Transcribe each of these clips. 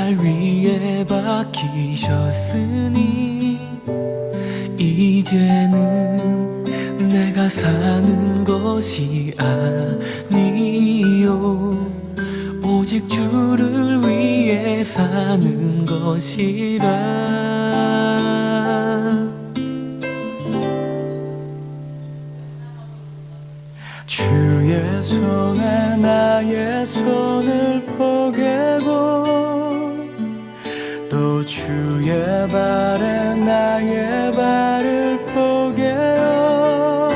날 위해 박히셨으니 이제는 내가 사는 것이 아니요 오직 주를 위해 사는 것이라. 주의 손에 나의 손을 포개고 또 주의 발에 나의 발을 포개어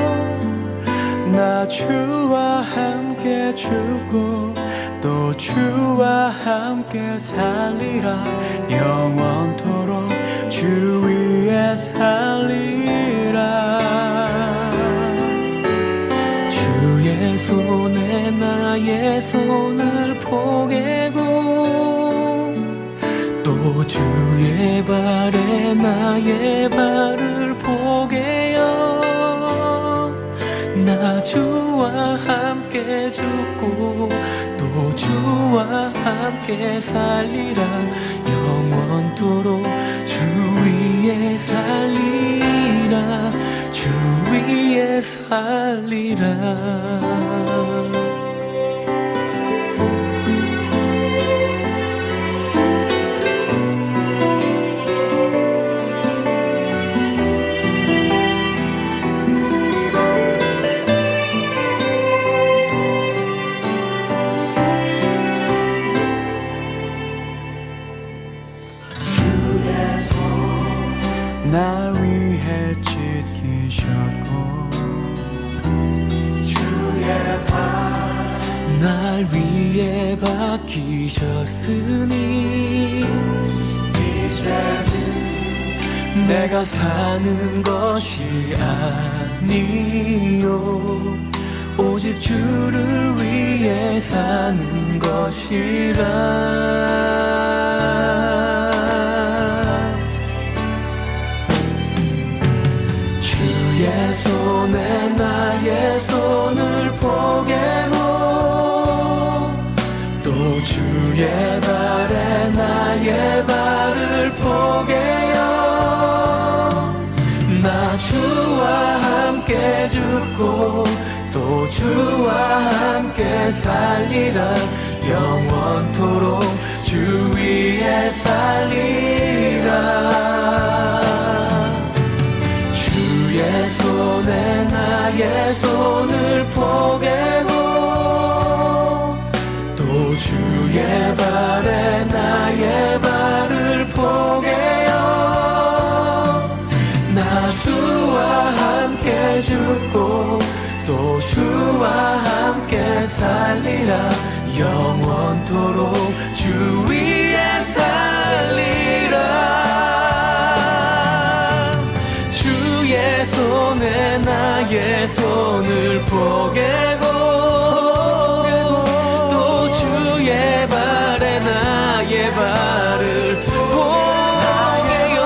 나 주와 함께 죽고 또 주와 함께 살리라. 영원토록 주 위에 살리라. 주의 손에 나의 손을 포개고 또 주의 발에 나의 발을 포개어 나 주와 함께 죽고 또 주와 함께 살리라. 영원토록 주 위에 살리라. 주 위에 살리라. 날 위해 지키셨고 주의 발 날 위해 박히셨으니 이제는 내가 사는 것이 아니요 오직 주를 위해 사는 것이라. 주의 손에 나의 손을 포개고 또 주의 발에 나의 발을 포개어 나 주와 함께 죽고 또 주와 함께 살리라. 영원토록 주 위에 살리라. 주의 손에 나의 손을 포개고 또 주의 발에 나의 발을 포개어 나 주와 함께 죽고 또 주와 함께 살리라. 영원토록 주 위에 살리라. 주의 손에 나의 손을 포개고 또 주의 발에 나의 발을 포개어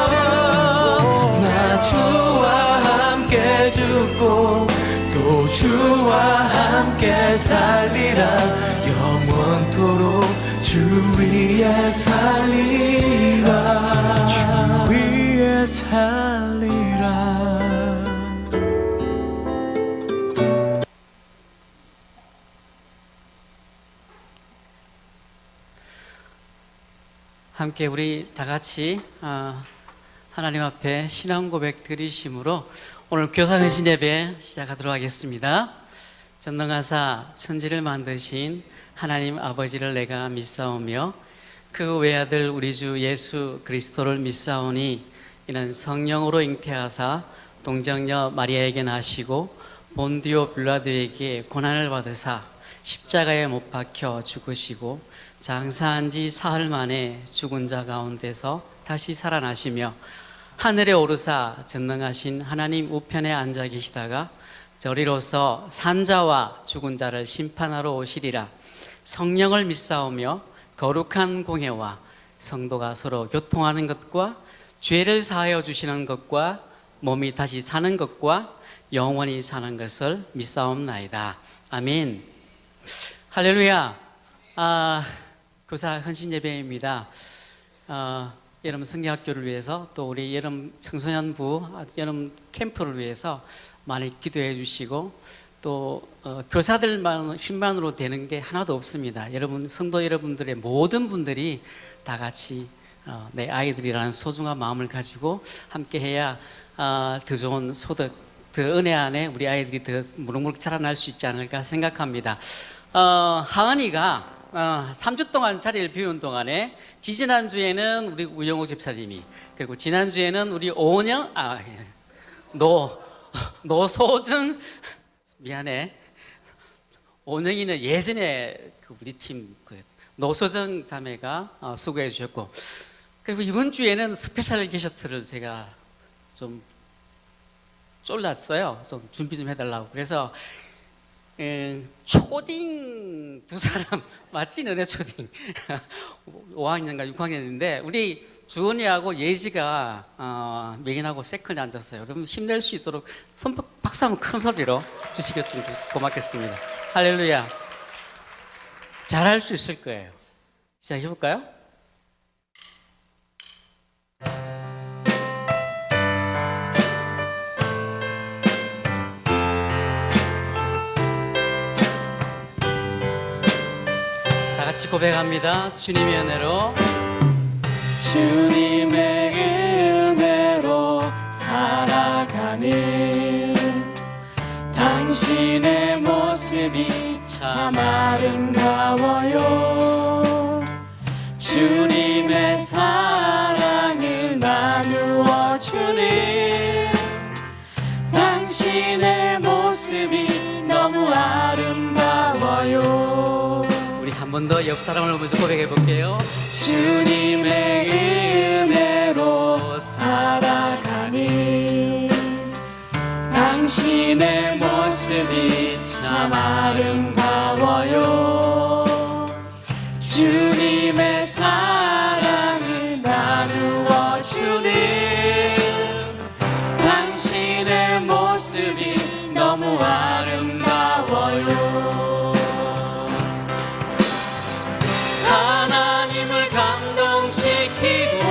나 주와 함께 죽고 또 주와 함께 살리라. 영원토록 주 위에 살리라. 주 위에 살리라. 함께 우리 다 같이 하나님 앞에 신앙 고백 드리심으로 오늘 교사 헌신 예배 시작하도록 하겠습니다. 전능하사 천지를 만드신 하나님 아버지를 내가 믿사오며 그 외아들 우리 주 예수 그리스도를 믿사오니 이는 성령으로 잉태하사 동정녀 마리아에게 나시고 본디오 빌라도에게 고난을 받으사 십자가에 못 박혀 죽으시고 장사한 지 사흘 만에 죽은 자 가운데서 다시 살아나시며 하늘에 오르사 전능하신 하나님 우편에 앉아 계시다가 저리로서 산자와 죽은 자를 심판하러 오시리라. 성령을 믿사오며 거룩한 공회와 성도가 서로 교통하는 것과 죄를 사하여 주시는 것과 몸이 다시 사는 것과 영원히 사는 것을 믿사옵나이다. 아멘. 할렐루야. 교사 헌신 예배입니다. 여름 성경학교를 위해서 또 우리 여름 청소년부 여름 캠프를 위해서 많이 기도해 주시고 또 교사들만 힘만으로 되는 게 하나도 없습니다. 여러분 성도 여러분들의 모든 분들이 다 같이 내 아이들이라는 소중한 마음을 가지고 함께 해야 더 좋은 소득, 더 은혜 안에 우리 아이들이 더 무럭무럭 자라날 수 있지 않을까 생각합니다. 하은이가 3주 동안 자리를 비운 동안에 지지난주에는 우리 우영옥 집사님이, 그리고 지난주에는 우리 노소정, 미안해, 오영이는 예전에 우리 팀 노소정 자매가 수고해 주셨고, 그리고 이번 주에는 스페셜 게스트를 제가 좀 쫄랐어요. 좀 준비 좀 해달라고. 그래서 초딩 두 사람 맞지? 너네 초딩 5학년인가 6학년인데 우리 주원이하고 예지가 메인하고 세컨에 앉았어요. 여러분 힘낼 수 있도록 박수 한번 큰 소리로 주시겠으면 고맙겠습니다. 할렐루야. 잘할 수 있을 거예요. 시작해볼까요? 다 같이 고백합니다. 주님의 은혜로, 주님의 은혜로 살아가는 당신의 모습이 참 아름다워요. 주님의 사랑을 나누어 주는 당신의 모습이 너무 아름다워요. 우리 한 번 더 옆 사람을 먼저 고백해 볼게요. 주님의 은혜로 살아가는 당신의 모습이 참 아름다워요. 주님의 사랑을 나누어 주는 당신의 모습이 너무 아름다워요. 하나님을 감동시키고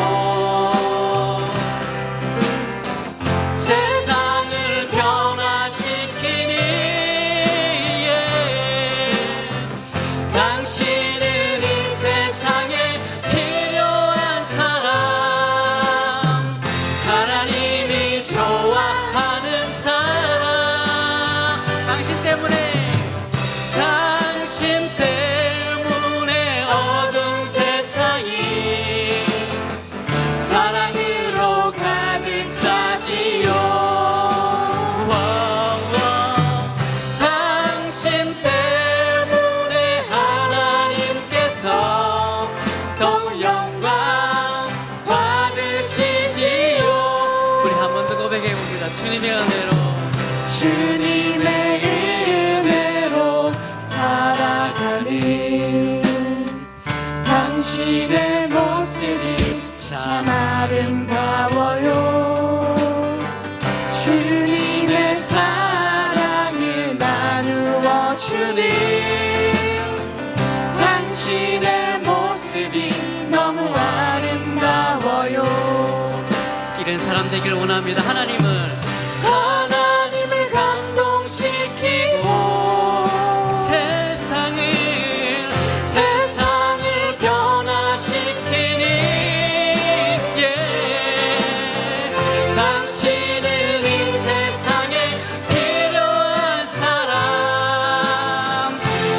세상을 변화시키니 당신은 이 세상에 필요한 사람, 하나님이 좋아하는 사람, 당신 때문에 어두운 세상이 사랑으로 가득 차지요. 당신 때문에 하나님께서 더욱 영광 받으시지요. 우리 한 번 더 고백해 봅니다. 주님의 은혜로, 주님의 은혜로 살아가는 당신의 모습이 참 아름다워요. 주님의 사랑을 나누어 주는 당신의 모습이 너무 아름다워요. 이런 사람 되길 원합니다. 하나님을 감동시키고 세상을 변화시키니 당신은 이 세상에 필요한 사람,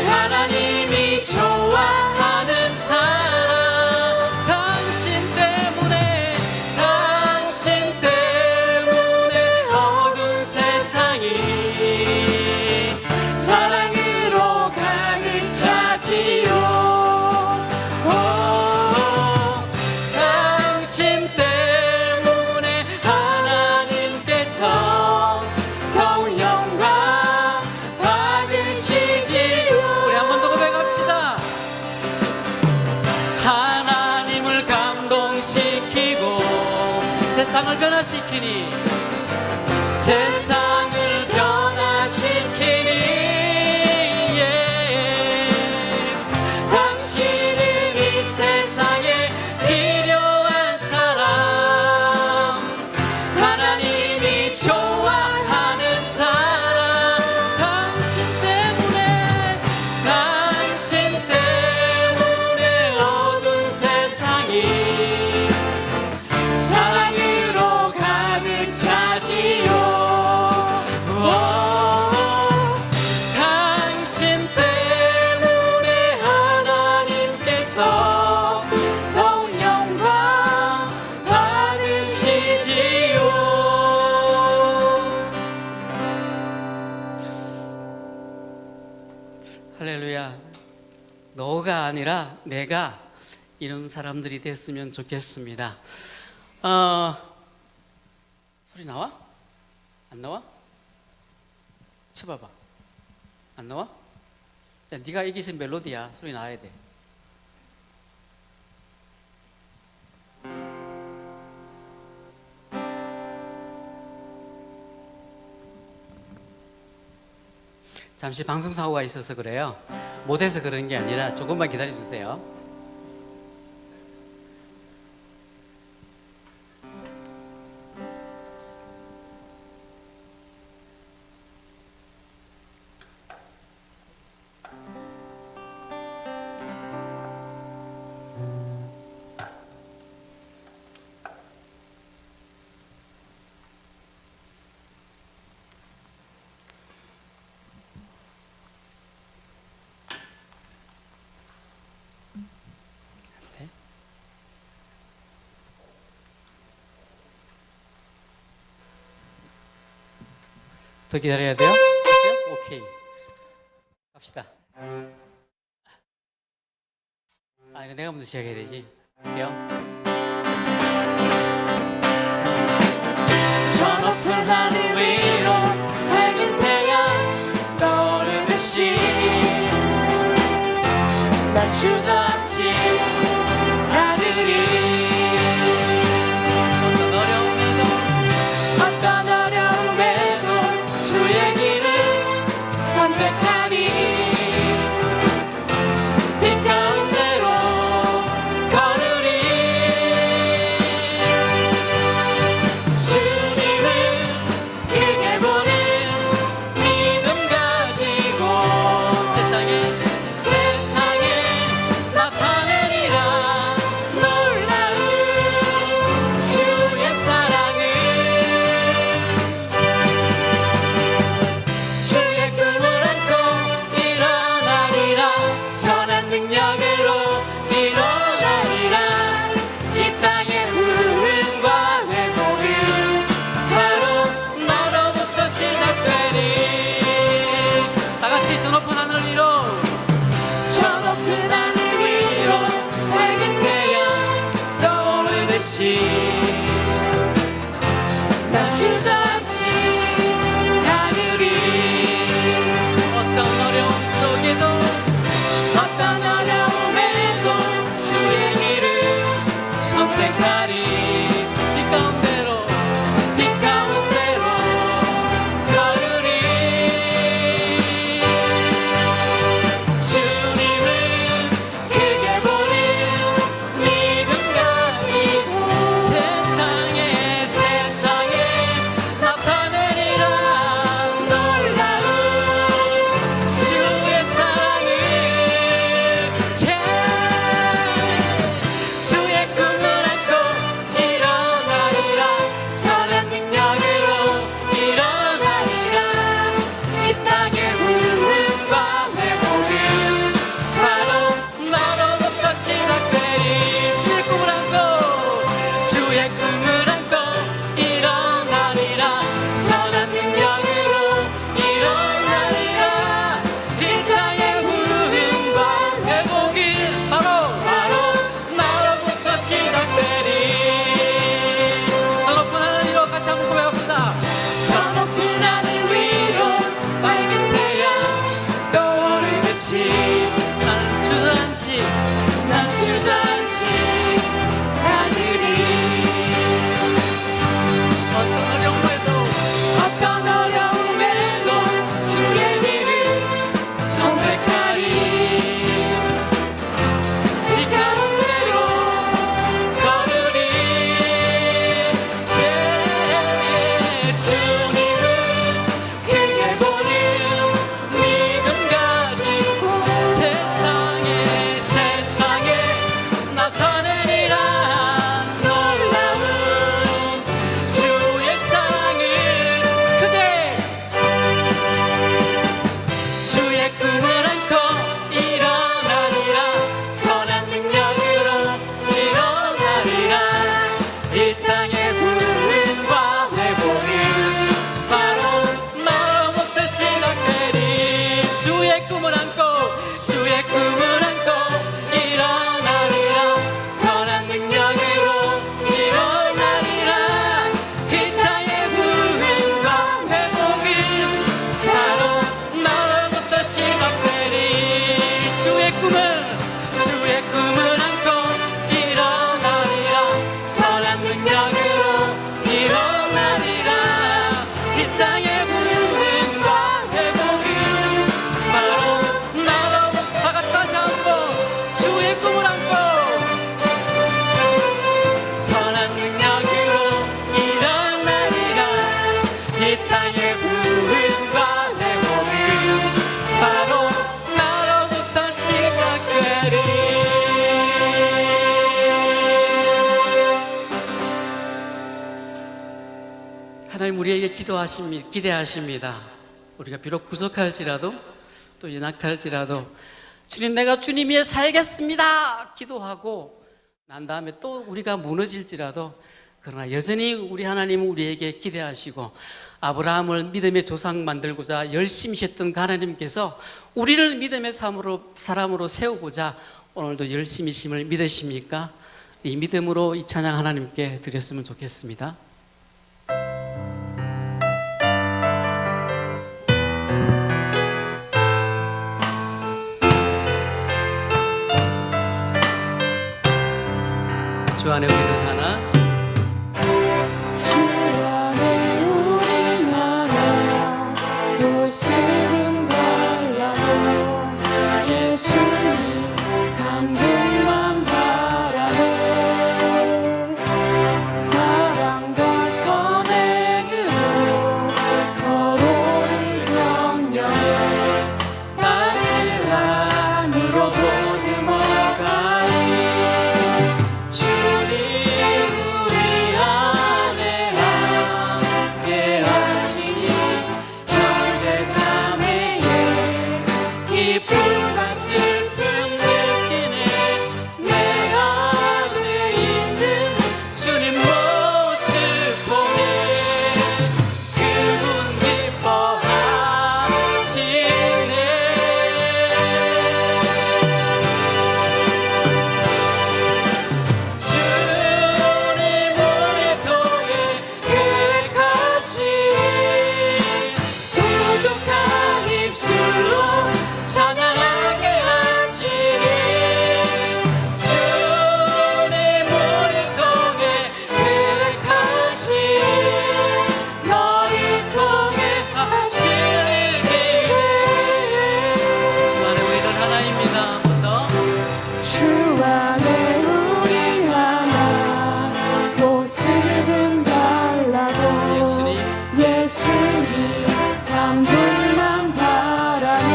하나님이 좋아하는 사람, 당신 때문에 어두운 세상이 사랑으로 가득 차지요. 당신 때문에 하나님께서 더욱 영광 받으시지요. 우리 한 번 더 고백합시다. 하나님을 감동시키고 세상을 변화시키니 세상을 변화시키니 당신은 이 세상에 필요한 아니라 내가 이런 사람들이 됐으면 좋겠습니다. 소리 나와? 안 나와? 쳐봐봐. 안 나와? 야, 네가 이기신 멜로디야. 소리 나야 돼. 잠시 방송사고가 있어서 그래요. 못해서 그런 게 아니라 조금만 기다려주세요. 네. 더 기다려야 돼요? 됐어요? 오케이. 갑시다. 이거 내가 먼저 시작해야 되지. 돼요? 저 높은 하늘 위로 밝은 태양 떠오르듯이 날 주저앉힌 아들이 어떤 어려움에도 주의 길을 선택하니 빛 가운데로 걸으리. 주님을 하나님 우리에게 기대하십니다. 우리가 비록 부족할지라도 또 연약할지라도 주님, 내가 주님 위해 살겠습니다 기도하고 난 다음에 또 우리가 무너질지라도 그러나 여전히 우리 하나님은 우리에게 기대하시고 아브라함을 믿음의 조상 만들고자 열심히 하셨던 그 하나님께서 우리를 믿음의 사람으로 세우고자 오늘도 열심히 심을 믿으십니까? 이 믿음으로 이 찬양 하나님께 드렸으면 좋겠습니다. 주 안에 우리는 하나, 주 안에 우린 하나, 모습은 달라도 예수님 한 분만 바라네. 사랑과 선행으로 서로를 격려해 따스함으로 보듬어가리. 주님 우리 안에 함께 하시니 형제 자매의 기쁨과 슬픔 느끼네. 내 안에 있는 주님 모습 보네. 그분 기뻐하시네. 주님 우리 통해 계획하시니 부족한 입술로 찬양하게 하시니. 주님 우리 통해 계획하시니 너를 통해 하실 일 기대해. 주 안에 우리는 하나입니다. 한 번 더. 주 안에 우리 하나, 모습은 달라도 예수님. 예수님 한 분만 바라네.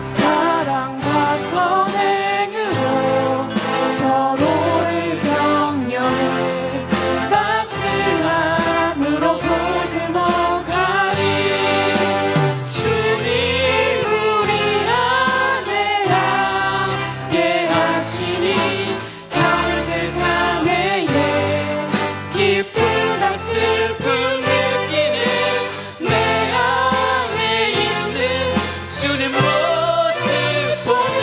사랑과 선행으로 서로를 격려해 따스함으로 보듬어가리. 주님 우리 안에 함께 하시니 형제 자매의 기쁨과 슬픔 느끼네. 내 안에 있는 주님 모습 보네.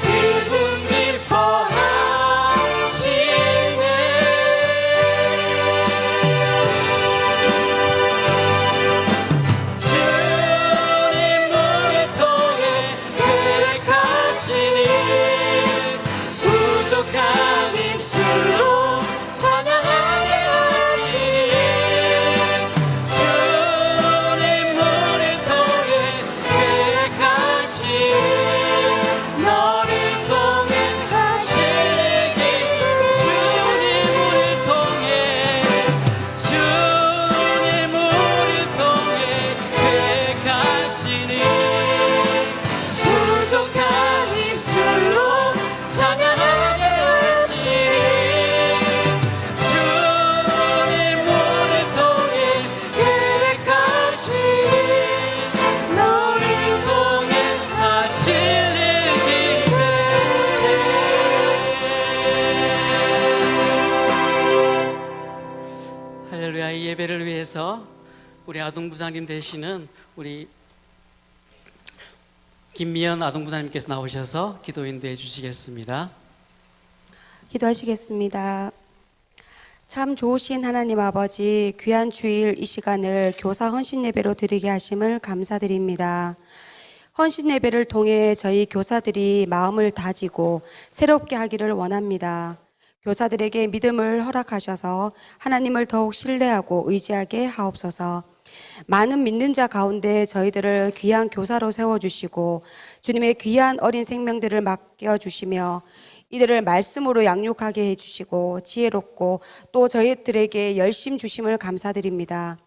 그분 기뻐하시네. 주님 우리 통해 계획하시니 부족한 입술로 찬양하게 하시니. 주님 우리 통해 계획하시니 너를 통해 하실 길. 주님 우리 통해 계획하시니 부족한 입술로 찬양하게 하시니. 주님 우리 통해 계획하시니 너를 통해 하실 일 기대해. 할렐루야. 이 예배를 위해서 우리 아동부장님 되시는 우리 김미연 아동부장님께서 나오셔서 기도 인도해 주시겠습니다. 기도하시겠습니다. 참 좋으신 하나님 아버지, 귀한 주일 이 시간을 교사 헌신 예배로 드리게 하심을 감사드립니다. 헌신 예배를 통해 저희 교사들이 마음을 다지고 새롭게 하기를 원합니다. 교사들에게 믿음을 허락하셔서 하나님을 더욱 신뢰하고 의지하게 하옵소서. 많은 믿는 자 가운데 저희들을 귀한 교사로 세워주시고 주님의 귀한 어린 생명들을 맡겨주시며 이들을 말씀으로 양육하게 해주시고 지혜롭고 또 저희들에게 열심 주심을 감사드립니다.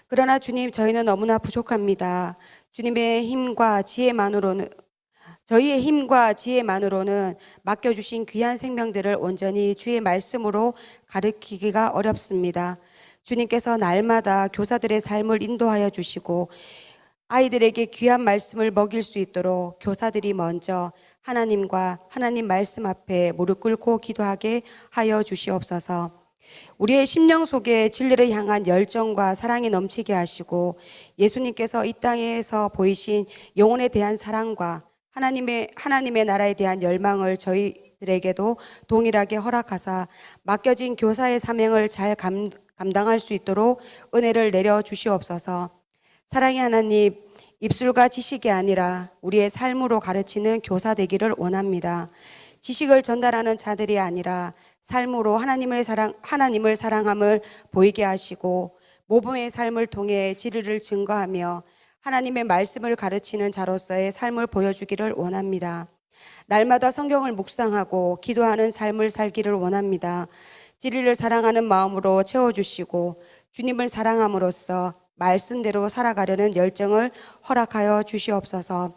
그러나 주님, 저희는 너무나 부족합니다. 주님의 힘과 지혜만으로는 저희의 힘과 지혜만으로는 맡겨주신 귀한 생명들을 온전히 주의 말씀으로 가르치기가 어렵습니다. 주님께서 날마다 교사들의 삶을 인도하여 주시고 아이들에게 귀한 말씀을 먹일 수 있도록 교사들이 먼저 하나님과 하나님 말씀 앞에 무릎 꿇고 기도하게 하여 주시옵소서. 우리의 심령 속에 진리를 향한 열정과 사랑이 넘치게 하시고 예수님께서 이 땅에서 보이신 영혼에 대한 사랑과 하나님의 나라에 대한 열망을 저희들에게도 동일하게 허락하사 맡겨진 교사의 사명을 잘 감당할 수 있도록 은혜를 내려 주시옵소서. 사랑의 하나님, 입술과 지식이 아니라 우리의 삶으로 가르치는 교사 되기를 원합니다. 지식을 전달하는 자들이 아니라 삶으로 하나님을 사랑함을 보이게 하시고 모범의 삶을 통해 진리를 증거하며 하나님의 말씀을 가르치는 자로서의 삶을 보여주기를 원합니다. 날마다 성경을 묵상하고 기도하는 삶을 살기를 원합니다. 진리를 사랑하는 마음으로 채워주시고 주님을 사랑함으로써 말씀대로 살아가려는 열정을 허락하여 주시옵소서.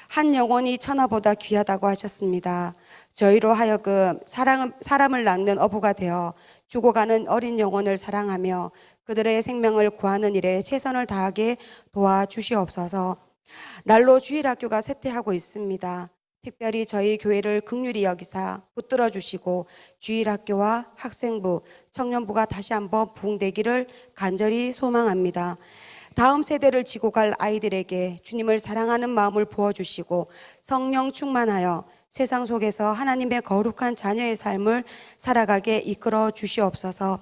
한 영혼이 천하보다 귀하다고 하셨습니다. 저희로 하여금 사람을 낳는 어부가 되어 죽어가는 어린 영혼을 사랑하며 그들의 생명을 구하는 일에 최선을 다하게 도와주시옵소서. 날로 주일학교가 쇠퇴하고 있습니다. 특별히 저희 교회를 긍휼히 여기사 붙들어 주시고 주일학교와 학생부, 청년부가 다시 한번 부흥되기를 간절히 소망합니다. 다음 세대를 지고 갈 아이들에게 주님을 사랑하는 마음을 부어주시고 성령 충만하여 세상 속에서 하나님의 거룩한 자녀의 삶을 살아가게 이끌어 주시옵소서.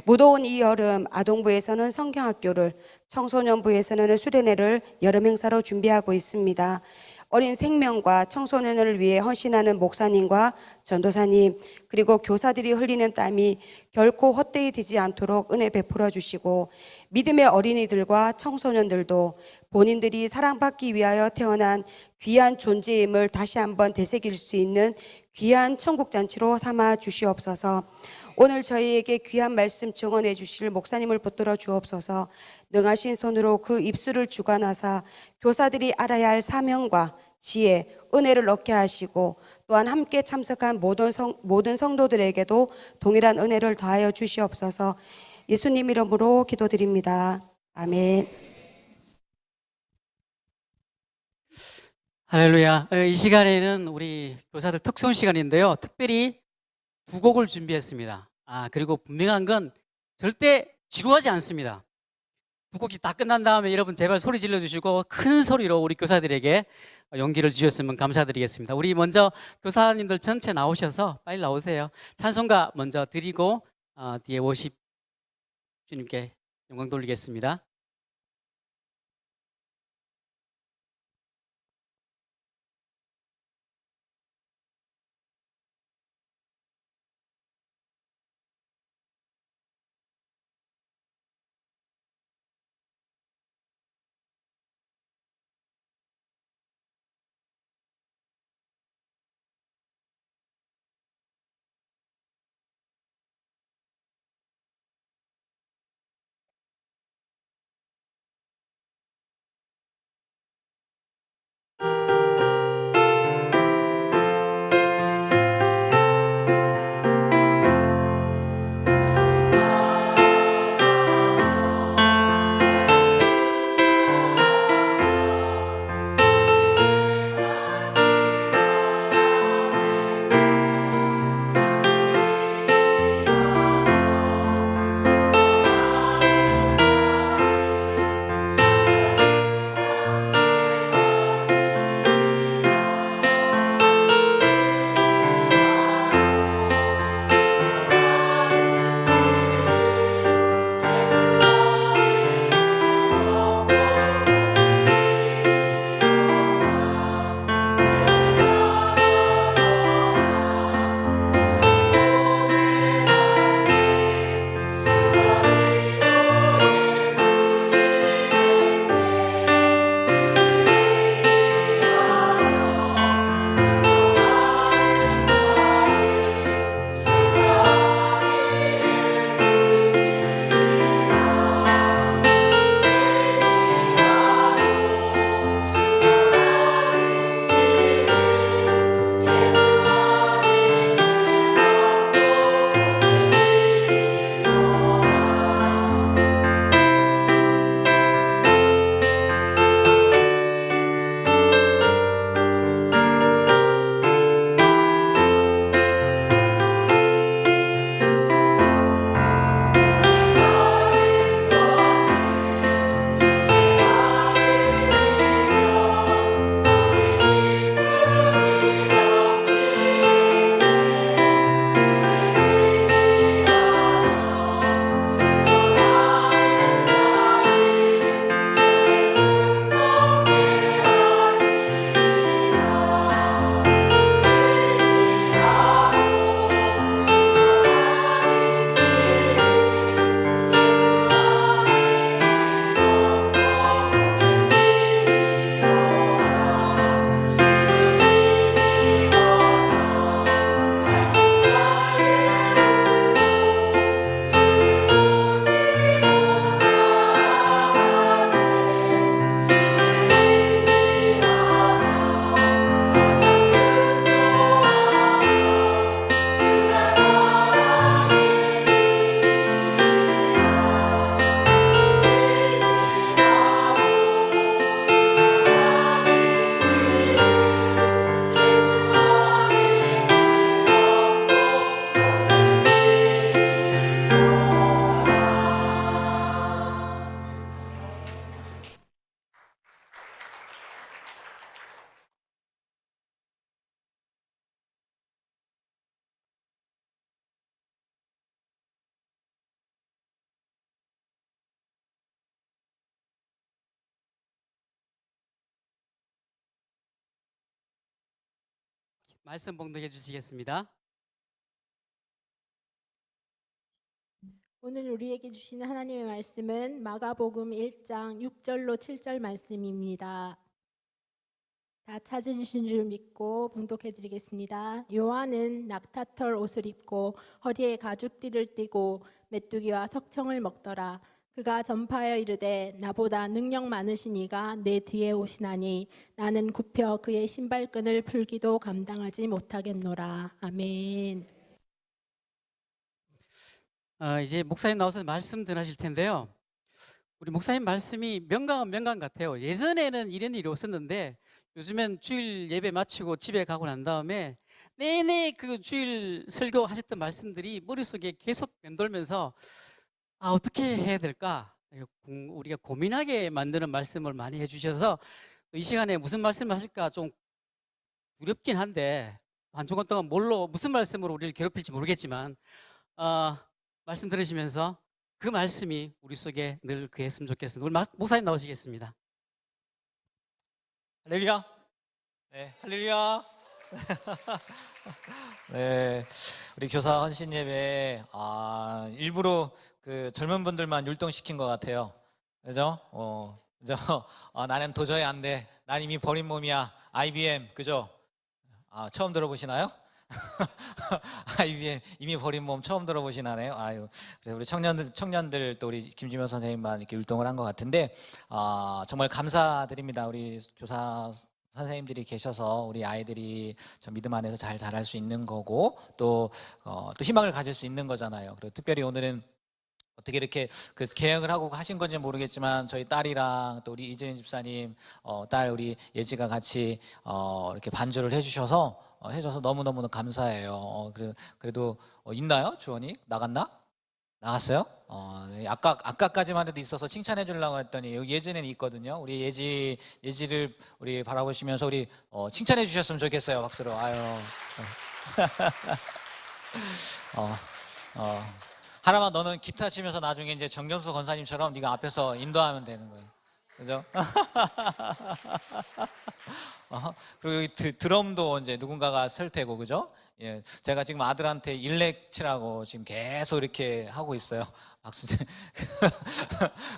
무더운 이 여름 아동부에서는 성경학교를, 청소년부에서는 수련회를 여름 행사로 준비하고 있습니다. 어린 생명과 청소년을 위해 헌신하는 목사님과 전도사님 그리고 교사들이 흘리는 땀이 결코 헛되이 되지 않도록 은혜 베풀어 주시고 믿음의 어린이들과 청소년들도 본인들이 사랑받기 위하여 태어난 귀한 존재임을 다시 한번 되새길 수 있는 귀한 천국잔치로 삼아 주시옵소서. 오늘 저희에게 귀한 말씀 증언해 주실 목사님을 붙들어 주옵소서. 능하신 손으로 그 입술을 주관하사 교사들이 알아야 할 사명과 지혜, 은혜를 얻게 하시고 또한 함께 참석한 모든 성도들에게도 동일한 은혜를 더하여 주시옵소서. 예수님 이름으로 기도드립니다. 아멘. 할렐루야. 이 시간에는 우리 교사들 특송 시간인데요. 특별히 두 곡을 준비했습니다. 그리고 분명한 건 절대 지루하지 않습니다. 두 곡이 다 끝난 다음에 여러분 제발 소리 질러주시고 큰 소리로 우리 교사들에게 용기를 주셨으면 감사드리겠습니다. 우리 먼저 교사님들 전체 나오셔서 빨리 나오세요. 찬송가 먼저 드리고 뒤에 워십 주님께 영광 돌리겠습니다. 말씀 봉독해 주시겠습니다. 오늘 우리에게 주시는 하나님의 말씀은 마가복음 1장 6절로 7절 말씀입니다. 다 찾으신 줄 믿고 봉독해 드리겠습니다. 요한은 낙타털 옷을 입고 허리에 가죽띠를 띠고 메뚜기와 석청을 먹더라. 그가 전파하여 이르되 나보다 능력 많으신 이가 내 뒤에 오시나니 나는 굽혀 그의 신발끈을 풀기도 감당하지 못하겠노라. 아멘. 이제 목사님 나와서 말씀 전하실 텐데요. 우리 목사님 말씀이 명강은 명강 같아요. 예전에는 이런 일이 없었는데 요즘엔 주일 예배 마치고 집에 가고 난 다음에 내내 그 주일 설교하셨던 말씀들이 머릿속에 계속 맴돌면서 어떻게 해야 될까? 우리가 고민하게 만드는 말씀을 많이 해주셔서 이 시간에 무슨 말씀을 하실까 좀 두렵긴 한데 한 주간 동안 무슨 말씀으로 우리를 괴롭힐지 모르겠지만 말씀 들으시면서 그 말씀이 우리 속에 늘 그했으면 좋겠습니다. 우리 목사님 나오시겠습니다. 할렐루야. 네, 할렐루야. 네, 우리 교사 헌신 예배 일부러 그 젊은 분들만 율동시킨 것 같아요. 그죠? 그죠? 나는 도저히 안 돼. 난 이미 버린 몸이야. IBM, 그죠? 처음 들어보시나요? IBM 이미 버린 몸 처음 들어보시나요? 아유, 그래서 우리 청년들 또 우리 김지명 선생님만 이렇게 율동을 한 것 같은데 정말 감사드립니다. 우리 교사 선생님들이 계셔서 우리 아이들이 저 믿음 안에서 잘 자랄 수 있는 거고 또 희망을 가질 수 있는 거잖아요. 그리고 특별히 오늘은 어떻게 이렇게 그 계획을 하고 하신 건지 모르겠지만 저희 딸이랑 또 우리 이재윤 집사님 딸 우리 예지가 같이 이렇게 반주를 해주셔서 너무너무 감사해요. 그래도 있나요? 주원이 나갔나? 나갔어요? 네. 아까까지만 해도 있어서 칭찬해 주려고 했더니 여기 예지는 있거든요. 우리 예지를 우리 바라보시면서 우리 칭찬해 주셨으면 좋겠어요. 박수로. 아유. 하나만 너는 기타 치면서 나중에 이제 정경수 권사님처럼 네가 앞에서 인도하면 되는 거예요. 그죠? 그리고 여기 드럼도 이제 누군가가 쓸 테고, 그죠? 예, 제가 지금 아들한테 일렉 치라고 지금 계속 이렇게 하고 있어요. 박수.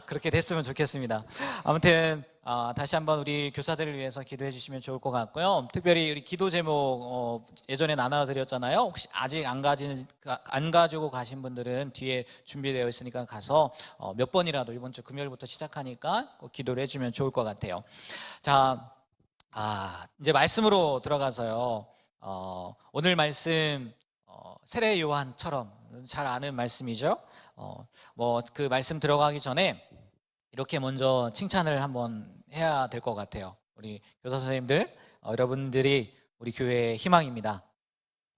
그렇게 됐으면 좋겠습니다. 아무튼 다시 한번 우리 교사들을 위해서 기도해 주시면 좋을 것 같고요. 특별히 우리 기도 제목 예전에 나눠드렸잖아요. 혹시 아직 안 가지고 가신 분들은 뒤에 준비되어 있으니까 가서 몇 번이라도 이번 주 금요일부터 시작하니까 꼭 기도를 해주면 좋을 것 같아요. 자, 이제 말씀으로 들어가서요. 오늘 말씀 세례 요한처럼 잘 아는 말씀이죠. 그 말씀 들어가기 전에 이렇게 먼저 칭찬을 한번 해야 될 것 같아요. 우리 교사 선생님들, 여러분들이 우리 교회의 희망입니다.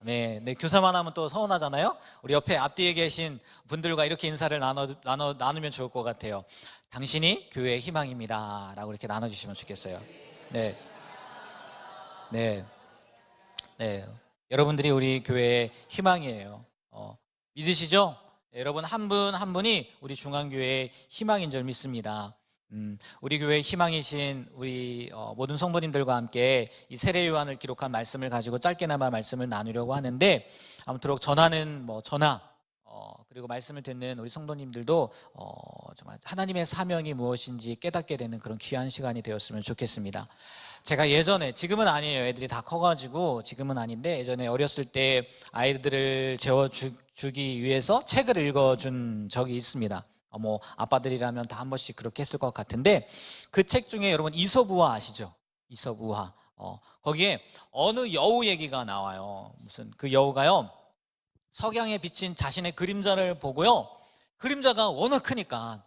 네, 교사만 하면 또 서운하잖아요. 우리 옆에 앞뒤에 계신 분들과 이렇게 인사를 나누면 좋을 것 같아요. 당신이 교회의 희망입니다 라고 이렇게 나눠주시면 좋겠어요. 네. 여러분들이 우리 교회의 희망이에요. 믿으시죠? 여러분 한 분 한 분이 우리 중앙교회의 희망인 줄 믿습니다. 우리 교회의 희망이신 우리 모든 성도님들과 함께 이 세례 요한을 기록한 말씀을 가지고 짧게나마 말씀을 나누려고 하는데 아무쪼록 전하는 그리고 말씀을 듣는 우리 성도님들도 정말 하나님의 사명이 무엇인지 깨닫게 되는 그런 귀한 시간이 되었으면 좋겠습니다. 제가 예전에, 지금은 아니에요. 애들이 다 커가지고 지금은 아닌데 예전에 어렸을 때 아이들을 재워주기 위해서 책을 읽어준 적이 있습니다. 아빠들이라면 다 한 번씩 그렇게 했을 것 같은데 그 책 중에 여러분 이솝우화 아시죠? 이솝우화. 거기에 어느 여우 얘기가 나와요. 무슨 그 여우가요. 석양에 비친 자신의 그림자를 보고요. 그림자가 워낙 크니까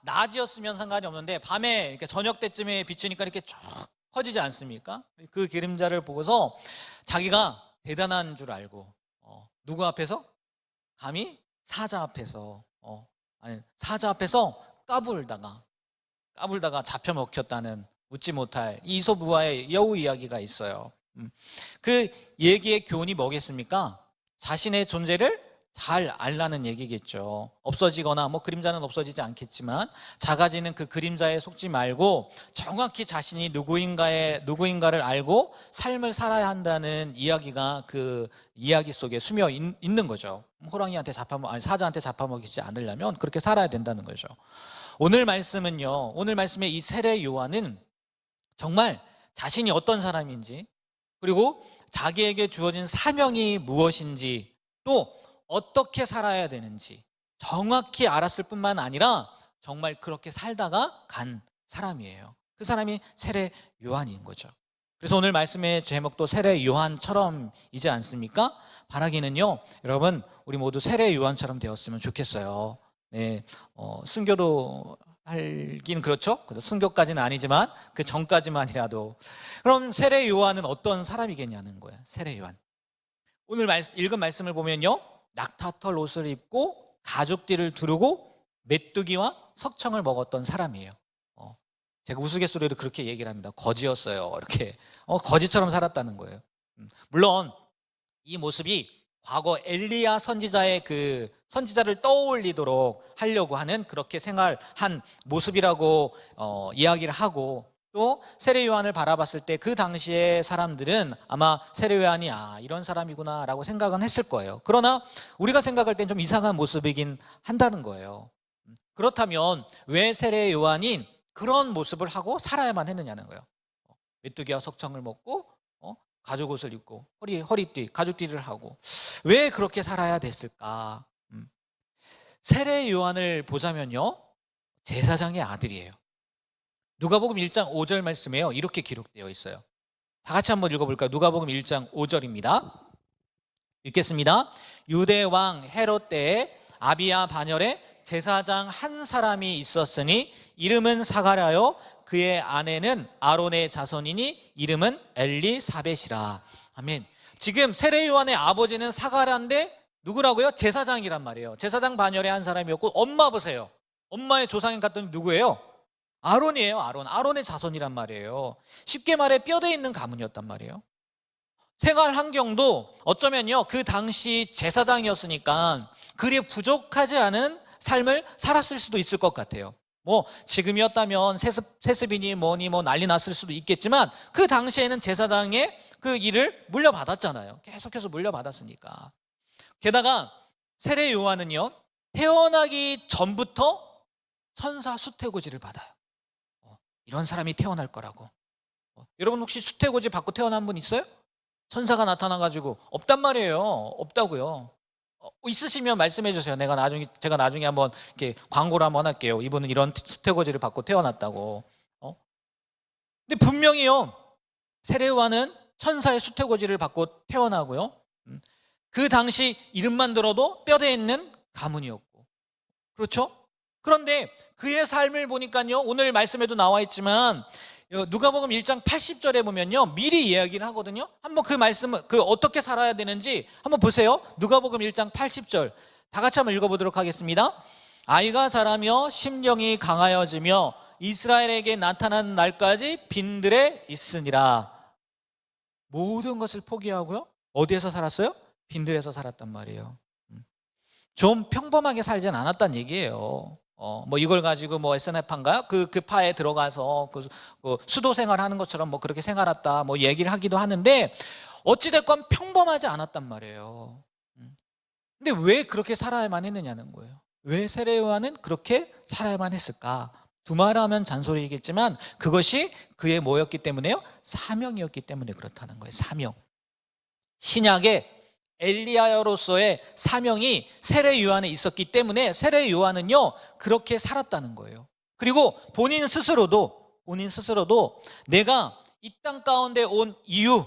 낮이었으면 상관이 없는데 밤에 이렇게 저녁 때쯤에 비추니까 이렇게 쭉 커지지 않습니까? 그 그림자를 보고서 자기가 대단한 줄 알고 누구 앞에서? 감히 사자 앞에서 사자 앞에서 까불다가 잡혀 먹혔다는 웃지 못할 이솝우화의 여우 이야기가 있어요. 그 얘기의 교훈이 뭐겠습니까? 자신의 존재를 잘 알라는 얘기겠죠. 없어지거나 뭐 그림자는 없어지지 않겠지만 작아지는 그 그림자에 속지 말고 정확히 자신이 누구인가를 알고 삶을 살아야 한다는 이야기가 그 이야기 속에 스며 있는 거죠. 호랑이한테 사자한테 잡아먹이지 않으려면 그렇게 살아야 된다는 거죠. 오늘 말씀은요, 오늘 말씀의 이 세례 요한은 정말 자신이 어떤 사람인지, 그리고 자기에게 주어진 사명이 무엇인지, 또 어떻게 살아야 되는지 정확히 알았을 뿐만 아니라 정말 그렇게 살다가 간 사람이에요. 그 사람이 세례 요한인 거죠. 그래서 오늘 말씀의 제목도 세례 요한처럼이지 않습니까? 바라기는요, 여러분 우리 모두 세례 요한처럼 되었으면 좋겠어요. 네, 순교도 하긴 그렇죠. 순교까지는 아니지만 그 전까지만이라도. 그럼 세례 요한은 어떤 사람이겠냐는 거예요. 세례 요한. 오늘 읽은 말씀을 보면요, 낙타털 옷을 입고 가죽띠를 두르고 메뚜기와 석청을 먹었던 사람이에요. 제가 우스갯소리로 그렇게 얘기를 합니다. 거지였어요. 이렇게 거지처럼 살았다는 거예요. 물론 이 모습이 과거 엘리야 선지자의 그 선지자를 떠올리도록 하려고 하는 그렇게 생활한 모습이라고 이야기를 하고, 또 세례 요한을 바라봤을 때 그 당시의 사람들은 아마 세례 요한이 이런 사람이구나 라고 생각은 했을 거예요. 그러나 우리가 생각할 땐 좀 이상한 모습이긴 한다는 거예요. 그렇다면 왜 세례 요한이 그런 모습을 하고 살아야만 했느냐는 거예요. 메뚜기와 석청을 먹고 가죽옷을 입고 허리띠 가죽띠를 하고 왜 그렇게 살아야 됐을까? 세례 요한을 보자면요, 제사장의 아들이에요. 누가복음 1장 5절 말씀에요, 이렇게 기록되어 있어요. 다 같이 한번 읽어볼까요? 누가복음 1장 5절입니다. 읽겠습니다. 유대 왕 헤롯 때에 아비야 반열에 제사장 한 사람이 있었으니 이름은 사가랴요, 그의 아내는 아론의 자손이니 이름은 엘리사벳이라. 아멘. 지금 세례 요한의 아버지는 사가랴인데 누구라고요? 제사장이란 말이에요. 제사장 반열의 한 사람이었고, 엄마 보세요. 엄마의 조상인 같더니 누구예요? 아론이에요. 아론의 자손이란 말이에요. 쉽게 말해 뼈대 있는 가문이었단 말이에요. 생활 환경도 어쩌면요, 그 당시 제사장이었으니까 그리 부족하지 않은 삶을 살았을 수도 있을 것 같아요. 뭐 지금이었다면 세습이니 뭐니 난리 났을 수도 있겠지만 그 당시에는 제사장의 그 일을 물려받았잖아요. 계속해서 물려받았으니까. 게다가 세례 요한은요, 태어나기 전부터 천사 수태고지를 받아요. 이런 사람이 태어날 거라고. 여러분 혹시 수태고지 받고 태어난 분 있어요? 천사가 나타나가지고. 없단 말이에요. 없다고요. 있으시면 말씀해 주세요. 제가 나중에 한번 이렇게 광고를 한번 할게요. 이분은 이런 수태고지를 받고 태어났다고. 근데 분명히요, 세례 요한은 천사의 수태고지를 받고 태어나고요, 그 당시 이름만 들어도 뼈대 있는 가문이었고, 그렇죠? 그런데 그의 삶을 보니까요, 오늘 말씀에도 나와 있지만 누가복음 1장 80절에 보면요, 미리 이야기를 하거든요. 한번 그 말씀을 어떻게 살아야 되는지 한번 보세요. 누가복음 1장 80절 다 같이 한번 읽어보도록 하겠습니다. 아이가 자라며 심령이 강하여지며 이스라엘에게 나타나는 날까지 빈들에 있으니라. 모든 것을 포기하고요, 어디에서 살았어요? 빈들에서 살았단 말이에요. 좀 평범하게 살진 않았단 얘기예요. 이걸 가지고 SNF파인가요? 그 파에 들어가서 그 수도 생활하는 것처럼 그렇게 생활했다 얘기를 하기도 하는데, 어찌됐건 평범하지 않았단 말이에요. 근데 왜 그렇게 살아야만 했느냐는 거예요. 왜 세례 요한은 그렇게 살아야만 했을까? 두말하면 잔소리이겠지만 그것이 그의 뭐였기 때문에요? 사명이었기 때문에 그렇다는 거예요. 사명. 신약의 엘리야로서의 사명이 세례 요한에 있었기 때문에 세례 요한은요, 그렇게 살았다는 거예요. 그리고 본인 스스로도 내가 이 땅 가운데 온 이유,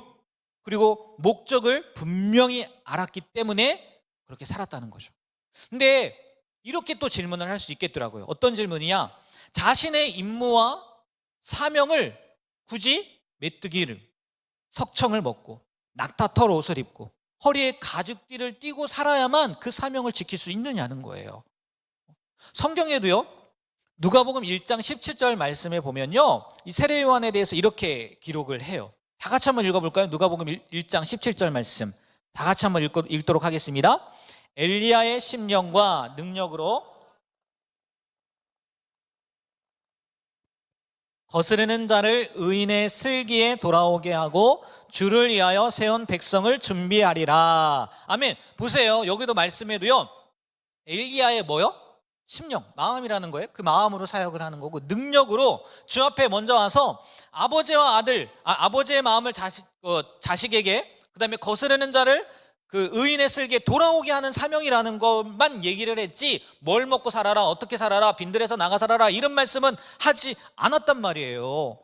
그리고 목적을 분명히 알았기 때문에 그렇게 살았다는 거죠. 근데 이렇게 또 질문을 할 수 있겠더라고요. 어떤 질문이냐? 자신의 임무와 사명을 굳이 메뚜기를, 석청을 먹고 낙타털 옷을 입고 허리에 가죽띠를 띠고 살아야만 그 사명을 지킬 수 있느냐는 거예요. 성경에도요, 누가복음 1장 17절 말씀에 보면요, 이 세례 요한에 대해서 이렇게 기록을 해요. 다 같이 한번 읽어볼까요? 누가복음 1장 17절 말씀 다 같이 한번 읽도록 하겠습니다. 엘리야의 심령과 능력으로 거스르는 자를 의인의 슬기에 돌아오게 하고 주를 위하여 세운 백성을 준비하리라. 아멘. 보세요. 여기도 말씀에도요, 엘리야의 뭐요? 심령, 마음이라는 거예요. 그 마음으로 사역을 하는 거고, 능력으로 주 앞에 먼저 와서 아버지와 아버지의 마음을 자식에게, 그 다음에 거스르는 자를 그 의인의 슬기에 돌아오게 하는 사명이라는 것만 얘기를 했지, 뭘 먹고 살아라, 어떻게 살아라, 빈들에서 나가 살아라, 이런 말씀은 하지 않았단 말이에요.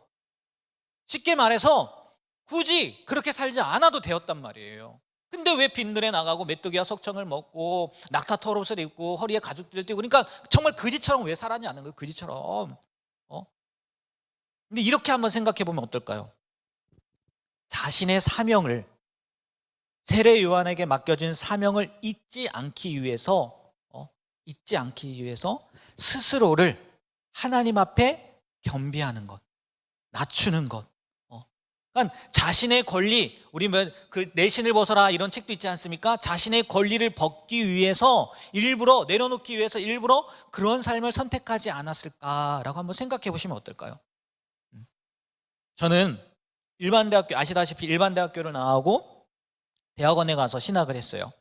쉽게 말해서 굳이 그렇게 살지 않아도 되었단 말이에요. 근데 왜 빈들에 나가고 메뚜기와 석청을 먹고 낙타 털옷을 입고 허리에 가죽들을 띠고, 그러니까 정말 거지처럼 왜 살았냐는 거예요. 거지처럼. 근데 이렇게 한번 생각해 보면 어떨까요? 자신의 사명을, 세례 요한에게 맡겨진 사명을 잊지 않기 위해서 스스로를 하나님 앞에 겸비하는 것, 낮추는 것. 그러니까 자신의 권리, 우리 그 내신을 벗어라 이런 책도 있지 않습니까? 자신의 권리를 벗기 위해서, 일부러 내려놓기 위해서 일부러 그런 삶을 선택하지 않았을까라고 한번 생각해 보시면 어떨까요? 저는 일반대학교, 아시다시피 일반대학교를 나오고 대학원에 가서 신학을 했어요.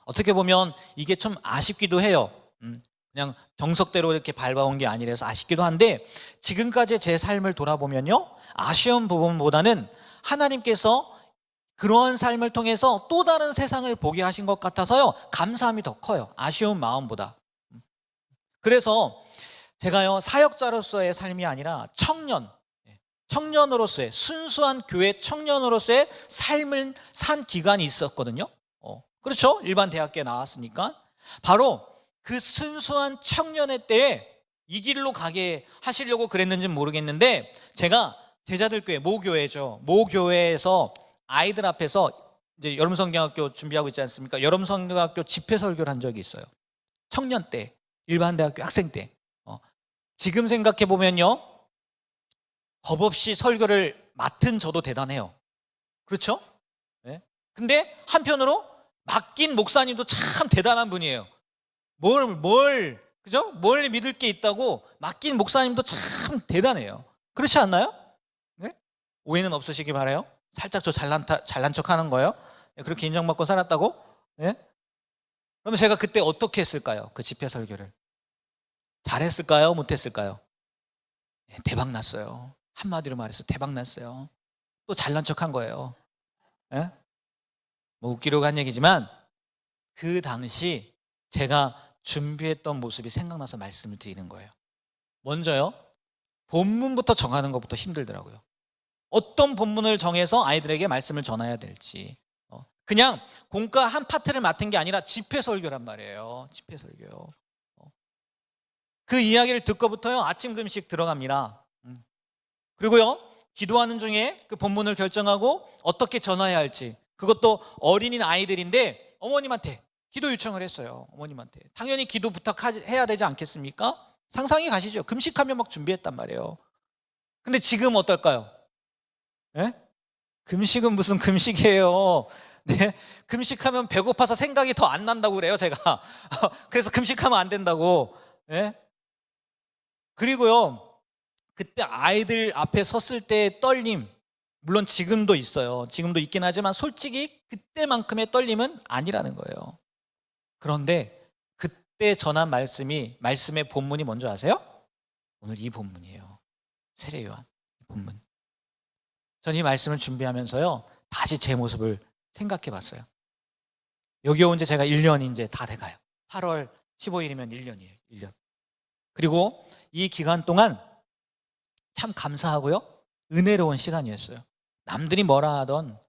어떻게 보면 이게 좀 아쉽기도 해요. 그냥 정석대로 이렇게 밟아온 게 아니라서 아쉽기도 한데, 지금까지 제 삶을 돌아보면요, 아쉬운 부분보다는 하나님께서 그러한 삶을 통해서 또 다른 세상을 보게 하신 것 같아서요, 감사함이 더 커요. 아쉬운 마음보다. 그래서 제가요, 사역자로서의 삶이 아니라 청년으로서의, 순수한 교회 청년으로서의 삶을 산 기간이 있었거든요. 그렇죠? 일반 대학교에 나왔으니까. 바로 그 순수한 청년의 때에 이 길로 가게 하시려고 그랬는지는 모르겠는데, 제가 제자들 교회, 모교회죠. 모교회에서 아이들 앞에서 이제 여름성경학교 준비하고 있지 않습니까? 여름성경학교 집회 설교를 한 적이 있어요. 청년 때, 일반 대학교 학생 때. 지금 생각해 보면요, 겁 없이 설교를 맡은 저도 대단해요. 그렇죠? 네. 근데 한편으로 맡긴 목사님도 참 대단한 분이에요. 그죠? 뭘 믿을 게 있다고 맡긴 목사님도 참 대단해요. 그렇지 않나요? 네? 오해는 없으시기 바라요. 살짝 저 잘난 척 하는 거예요. 그렇게 인정받고 살았다고? 네? 그러면 제가 그때 어떻게 했을까요? 그 집회 설교를. 잘했을까요? 못했을까요? 네, 대박 났어요. 한마디로 말해서 대박 났어요. 또 잘난 척 한 거예요. 네? 뭐 웃기려고 한 얘기지만, 그 당시 제가 준비했던 모습이 생각나서 말씀을 드리는 거예요. 먼저요, 본문부터 정하는 것부터 힘들더라고요. 어떤 본문을 정해서 아이들에게 말씀을 전해야 될지. 그냥 공과 한 파트를 맡은 게 아니라 집회 설교란 말이에요. 집회 설교요. 그 이야기를 듣고부터요, 아침 금식 들어갑니다. 그리고요, 기도하는 중에 그 본문을 결정하고 어떻게 전화해야 할지, 그것도 어린이 아이들인데 어머님한테 기도 요청을 했어요. 어머님한테. 당연히 기도 부탁해야 되지 않겠습니까? 상상이 가시죠? 금식하며 막 준비했단 말이에요. 근데 지금 어떨까요? 네? 금식은 무슨 금식이에요. 네? 금식하면 배고파서 생각이 더 안 난다고 그래요, 제가. 그래서 금식하면 안 된다고. 네? 그리고요, 그때 아이들 앞에 섰을 때의 떨림, 물론 지금도 있어요. 지금도 있긴 하지만 솔직히 그때만큼의 떨림은 아니라는 거예요. 그런데 그때 전한 말씀의 본문이 뭔지 아세요? 오늘 이 본문이에요. 세례 요한 본문. 전 이 말씀을 준비하면서요, 다시 제 모습을 생각해 봤어요. 여기 온 지 제가 1년이 이제 다 돼가요. 8월 15일이면 1년이에요. 1년. 그리고 이 기간 동안 참 감사하고요, 은혜로운 시간이었어요. 남들이 뭐라 하던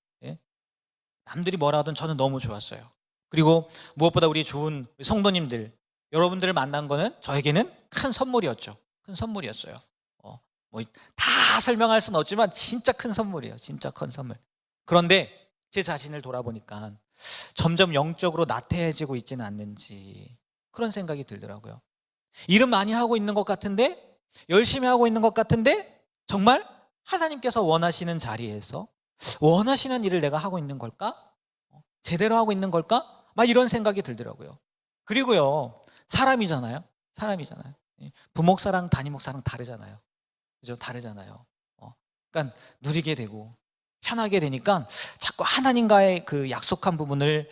저는 너무 좋았어요. 그리고 무엇보다 우리 좋은 성도님들, 여러분들을 만난 거는 저에게는 큰 선물이었죠. 큰 선물이었어요. 뭐 다 설명할 수는 없지만 진짜 큰 선물이에요. 진짜 큰 선물. 그런데 제 자신을 돌아보니까 점점 영적으로 나태해지고 있지는 않는지 그런 생각이 들더라고요. 일은 많이 하고 있는 것 같은데, 열심히 하고 있는 것 같은데, 정말 하나님께서 원하시는 자리에서 원하시는 일을 내가 하고 있는 걸까? 제대로 하고 있는 걸까? 막 이런 생각이 들더라고요. 그리고요, 사람이잖아요. 부목 사랑, 단이목 사랑 다르잖아요. 그죠? 다르잖아요. 그러니까 누리게 되고 편하게 되니까 자꾸 하나님과의 그 약속한 부분을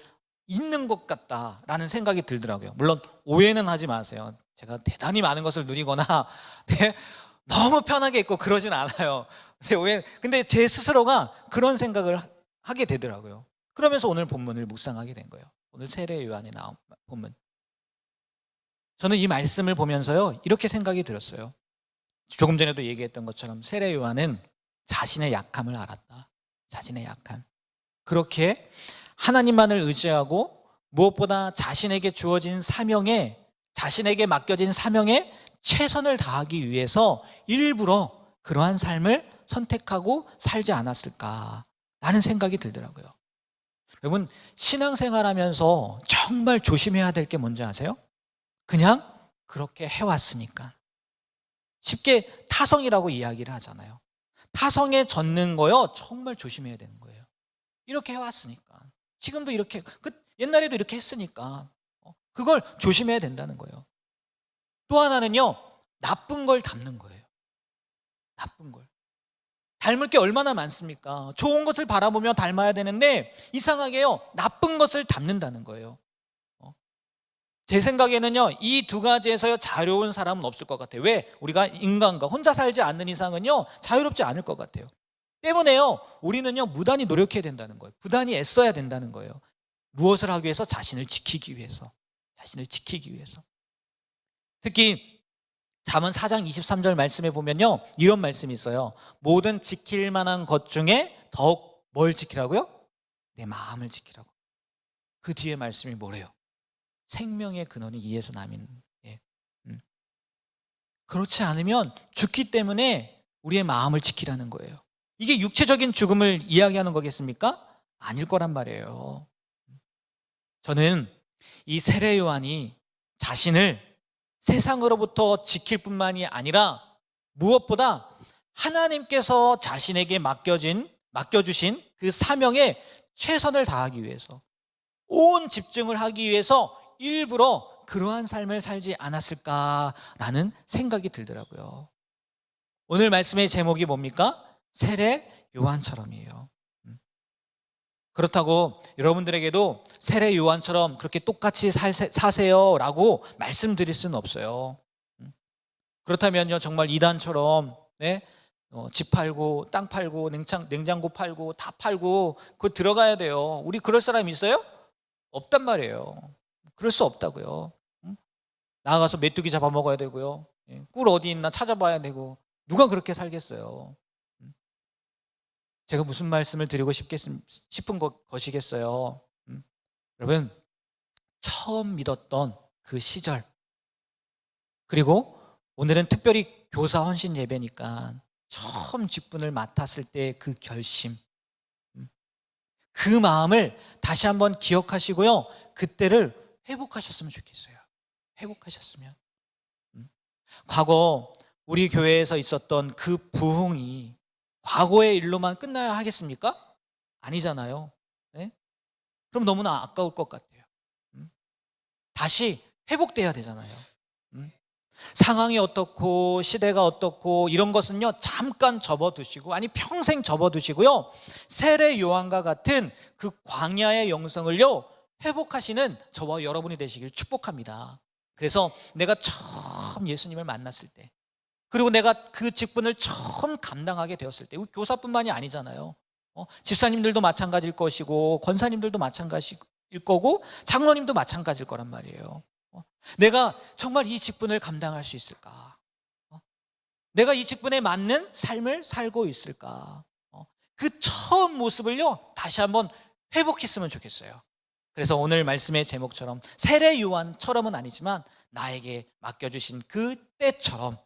잊는 것 같다라는 생각이 들더라고요. 물론 오해는 하지 마세요. 제가 대단히 많은 것을 누리거나 네, 너무 편하게 있고 그러진 않아요. 근데 제 스스로가 그런 생각을 하게 되더라고요. 그러면서 오늘 본문을 묵상하게 된 거예요. 오늘 세례 요한에 나온 본문. 저는 이 말씀을 보면서요, 이렇게 생각이 들었어요. 조금 전에도 얘기했던 것처럼 세례 요한은 자신의 약함을 알았다. 자신의 약함. 그렇게 하나님만을 의지하고 무엇보다 자신에게 주어진 사명에, 자신에게 맡겨진 사명에 최선을 다하기 위해서 일부러 그러한 삶을 선택하고 살지 않았을까라는 생각이 들더라고요. 여러분, 신앙생활하면서 정말 조심해야 될 게 뭔지 아세요? 그냥 그렇게 해왔으니까. 쉽게 타성이라고 이야기를 하잖아요. 타성에 젖는 거요, 정말 조심해야 되는 거예요. 이렇게 해왔으니까. 지금도 이렇게, 옛날에도 이렇게 했으니까 그걸 조심해야 된다는 거예요. 또 하나는요, 나쁜 걸 담는 거예요. 나쁜 걸. 닮을 게 얼마나 많습니까? 좋은 것을 바라보며 닮아야 되는데 이상하게요, 나쁜 것을 담는다는 거예요. 제 생각에는요, 이 두 가지에서요 자유로운 사람은 없을 것 같아요. 왜? 우리가 인간과 혼자 살지 않는 이상은요 자유롭지 않을 것 같아요. 때문에요, 우리는요 무단히 노력해야 된다는 거예요. 부단히 애써야 된다는 거예요. 무엇을 하기 위해서? 자신을 지키기 위해서. 자신을 지키기 위해서. 특히 잠언 4장 23절 말씀에 보면요, 이런 말씀이 있어요. 모든 지킬 만한 것 중에 더욱 뭘 지키라고요? 내 마음을 지키라고. 그 뒤에 말씀이 뭐래요? 생명의 근원이 이에서 남인. 그렇지 않으면 죽기 때문에 우리의 마음을 지키라는 거예요. 이게 육체적인 죽음을 이야기하는 거겠습니까? 아닐 거란 말이에요. 저는 이 세례 요한이 자신을 세상으로부터 지킬 뿐만이 아니라 무엇보다 하나님께서 자신에게 맡겨주신 그 사명에 최선을 다하기 위해서, 온 집중을 하기 위해서 일부러 그러한 삶을 살지 않았을까라는 생각이 들더라고요. 오늘 말씀의 제목이 뭡니까? 세례 요한처럼이에요. 그렇다고 여러분들에게도 세례 요한처럼 그렇게 똑같이 사세요라고 말씀드릴 수는 없어요. 그렇다면요, 정말 이단처럼 집 팔고 땅 팔고 냉장고 팔고 다 팔고 그거 들어가야 돼요. 우리 그럴 사람 있어요? 없단 말이에요. 그럴 수 없다고요. 나가서 메뚜기 잡아먹어야 되고요. 꿀 어디 있나 찾아봐야 되고. 누가 그렇게 살겠어요? 제가 무슨 말씀을 드리고 싶은 것이겠어요? 여러분, 처음 믿었던 그 시절, 그리고 오늘은 특별히 교사 헌신 예배니까 처음 직분을 맡았을 때 그 결심, 그 마음을 다시 한번 기억하시고요, 그때를 회복하셨으면 좋겠어요. 회복하셨으면. 과거 우리 교회에서 있었던 그 부흥이 과거의 일로만 끝나야 하겠습니까? 아니잖아요. 네? 그럼 너무나 아까울 것 같아요. 다시 회복돼야 되잖아요. 상황이 어떻고 시대가 어떻고 이런 것은요 잠깐 접어두시고, 아니 평생 접어두시고요, 세례 요한과 같은 그 광야의 영성을요 회복하시는 저와 여러분이 되시길 축복합니다. 그래서 내가 처음 예수님을 만났을 때, 그리고 내가 그 직분을 처음 감당하게 되었을 때, 교사뿐만이 아니잖아요. 집사님들도 마찬가지일 것이고, 권사님들도 마찬가지일 거고, 장로님도 마찬가지일 거란 말이에요. 내가 정말 이 직분을 감당할 수 있을까? 내가 이 직분에 맞는 삶을 살고 있을까? 그 처음 모습을요 다시 한번 회복했으면 좋겠어요. 그래서 오늘 말씀의 제목처럼 세례 요한처럼은 아니지만 나에게 맡겨주신 그 때처럼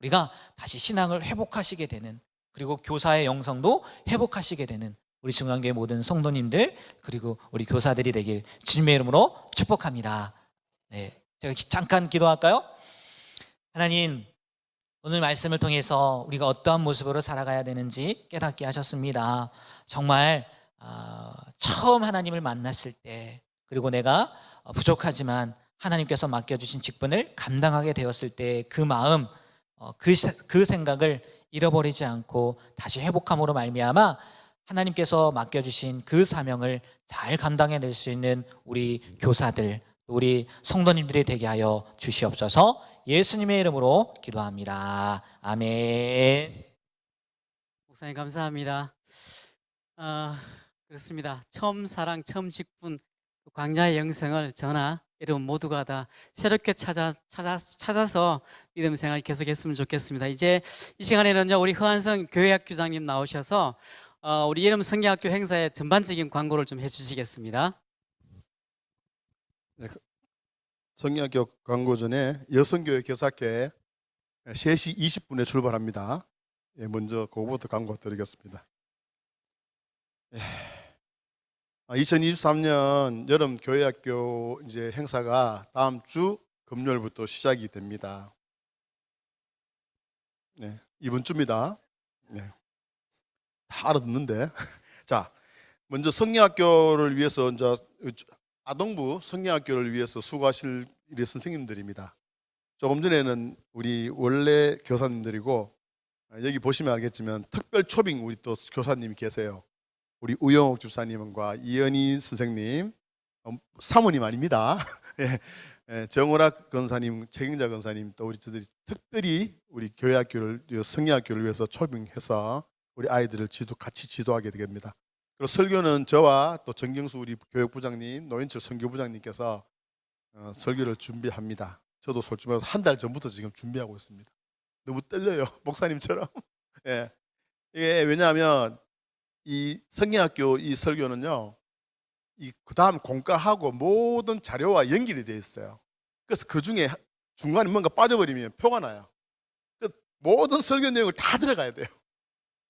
우리가 다시 신앙을 회복하시게 되는, 그리고 교사의 영성도 회복하시게 되는 우리 중앙교회 모든 성도님들, 그리고 우리 교사들이 되길 주님의 이름으로 축복합니다. 네, 제가 잠깐 기도할까요? 하나님, 오늘 말씀을 통해서 우리가 어떠한 모습으로 살아가야 되는지 깨닫게 하셨습니다. 정말 처음 하나님을 만났을 때, 그리고 내가 부족하지만 하나님께서 맡겨주신 직분을 감당하게 되었을 때 그 마음, 그 생각을 잃어버리지 않고 다시 회복함으로 말미암아 하나님께서 맡겨주신 그 사명을 잘 감당해낼 수 있는 우리 교사들, 우리 성도님들이 되게 하여 주시옵소서. 예수님의 이름으로 기도합니다. 아멘. 목사님 감사합니다. 그렇습니다. 처음 사랑, 처음 직분, 광야의 영성을 저나 여러분 모두가 다 새롭게 찾아서 믿음 생활 계속했으면 좋겠습니다. 이제 이 시간에는요, 우리 허한성 교회학교장님 나오셔서 우리 여름 성경학교 행사의 전반적인 광고를 좀 해주시겠습니다. 네, 성경학교 광고 전에 여성교회 교사께 3시 20분에 출발합니다. 예, 먼저 그거부터 광고 드리겠습니다. 2023년 여름 교회학교 이제 행사가 다음 주 금요일부터 시작이 됩니다. 네, 이번 주입니다. 네, 다 알아듣는데. 자, 먼저 성경학교를 위해서 이제 아동부 성경학교를 위해서 수고하실 우리 선생님들입니다. 조금 전에는 우리 원래 교사님들이고, 여기 보시면 알겠지만 특별 초빙 우리 또 교사님이 계세요. 우리 우영옥 집사님과 이현희 선생님, 사모님 아닙니다. 정오락 권사님, 책임자 권사님, 또 우리 저들이 특별히 우리 교회학교를, 성경학교를 위해서 초빙해서 우리 아이들을 같이 지도하게 됩니다. 그리고 설교는 저와 또 정경수 우리 교육부장님, 노인철 선교부장님께서 설교를 준비합니다. 저도 솔직히 말해서 한 달 전부터 지금 준비하고 있습니다. 너무 떨려요, 목사님처럼. 예. 이게 왜냐하면 이 성경학교 이 설교는요, 그 다음 공과하고 모든 자료와 연결이 되어 있어요. 그래서 그 중에 중간에 뭔가 빠져버리면 표가 나요. 모든 설교 내용을 다 들어가야 돼요.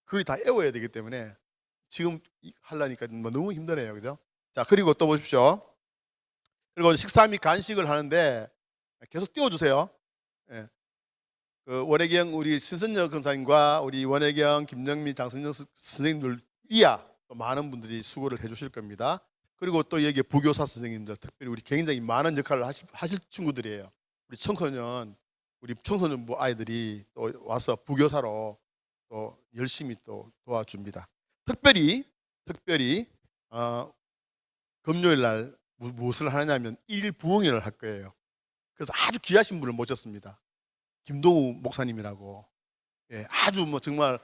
거의 다 외워야 되기 때문에 지금 하려니까 너무 힘드네요, 그죠? 자, 그리고 또 보십시오. 그리고 식사 및 간식을 하는데 계속 띄워주세요. 예. 그 원혜경 우리 신선여 권사님과 우리 원혜경, 김정미, 장선영 선생님들 이야 또 많은 분들이 수고를 해주실 겁니다. 그리고 또 여기 부교사 선생님들, 특별히 우리 굉장히 많은 역할을 하실 친구들이에요. 우리 청소년부 아이들이 또 와서 부교사로 또 열심히 또 도와줍니다. 특별히 금요일 날 무엇을 하느냐면 일일 부흥회를 할 거예요. 그래서 아주 귀하신 분을 모셨습니다. 김동우 목사님이라고. 예, 아주 정말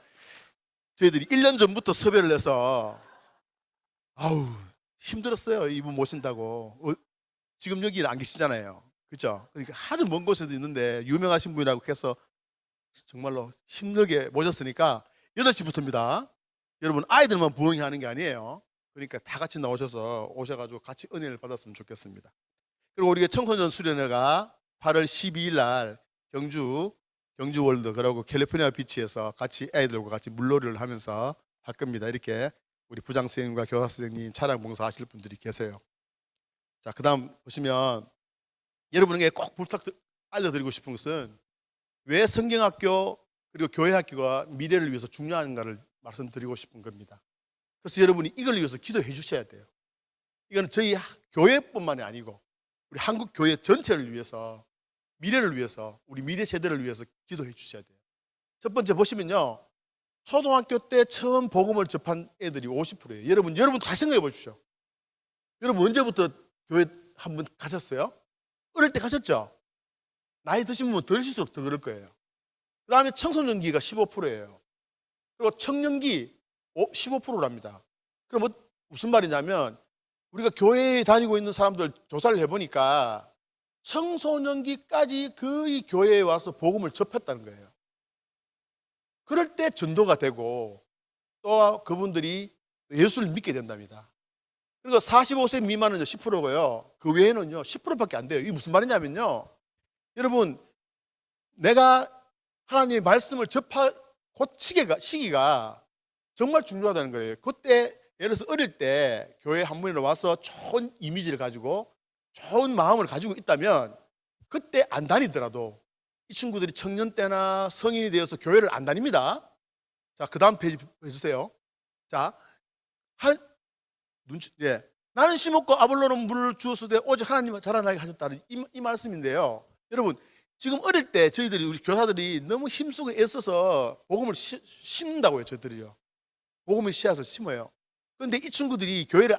저희들이 1년 전부터 섭외를 해서 아우 힘들었어요. 이분 모신다고. 지금 여기 안 계시잖아요, 그렇죠? 그러니까 아주 먼 곳에도 있는데 유명하신 분이라고 해서 정말로 힘들게 모셨으니까 8시부터입니다. 여러분 아이들만 부흥회 하는 게 아니에요. 그러니까 다 같이 오셔가지고 같이 은혜를 받았으면 좋겠습니다. 그리고 우리가 청소년 수련회가 8월 12일 날 경주 월드 그리고 캘리포니아 비치에서 같이 애들과 같이 물놀이를 하면서 할 겁니다. 이렇게 우리 부장 선생님과 교사 선생님, 차량 봉사 하실 분들이 계세요. 자, 그다음 보시면 여러분에게 꼭 부탁 알려드리고 싶은 것은 왜 성경학교 그리고 교회학교가 미래를 위해서 중요한가를 말씀드리고 싶은 겁니다. 그래서 여러분이 이걸 위해서 기도해 주셔야 돼요. 이건 저희 교회뿐만이 아니고 우리 한국 교회 전체를 위해서, 미래를 위해서, 우리 미래 세대를 위해서 기도해 주셔야 돼요. 첫 번째 보시면요, 초등학교 때 처음 복음을 접한 애들이 50%예요. 여러분 잘 생각해 보십시오. 여러분 언제부터 교회 한번 가셨어요? 어릴 때 가셨죠? 나이 드신 분은 덜실수록 더 그럴 거예요. 그 다음에 청소년기가 15%예요. 그리고 청년기 15%랍니다. 그럼 무슨 말이냐면 우리가 교회에 다니고 있는 사람들 조사를 해보니까 청소년기까지 거의 교회에 와서 복음을 접했다는 거예요. 그럴 때 전도가 되고 또 그분들이 예수를 믿게 된답니다. 그리고 45세 미만은 10%고요. 그 외에는요 10%밖에 안 돼요. 이게 무슨 말이냐면요, 여러분 내가 하나님의 말씀을 접할 시기가 정말 중요하다는 거예요. 그때 예를 들어서 어릴 때 교회 한 분이 와서 좋은 이미지를 가지고 좋은 마음을 가지고 있다면 그때 안 다니더라도 이 친구들이 청년 때나 성인이 되어서 교회를 안 다닙니다. 자, 그 다음 페이지 해주세요. 자, 나는 심었고 아볼로는 물을 주었으되 오직 하나님은 자라나게 하셨다는 이 말씀인데요. 여러분, 지금 어릴 때 저희들이 우리 교사들이 너무 힘쓰고 애써서 복음을 심는다고요. 저들이요. 복음을 씨앗을 심어요. 그런데 이 친구들이 교회를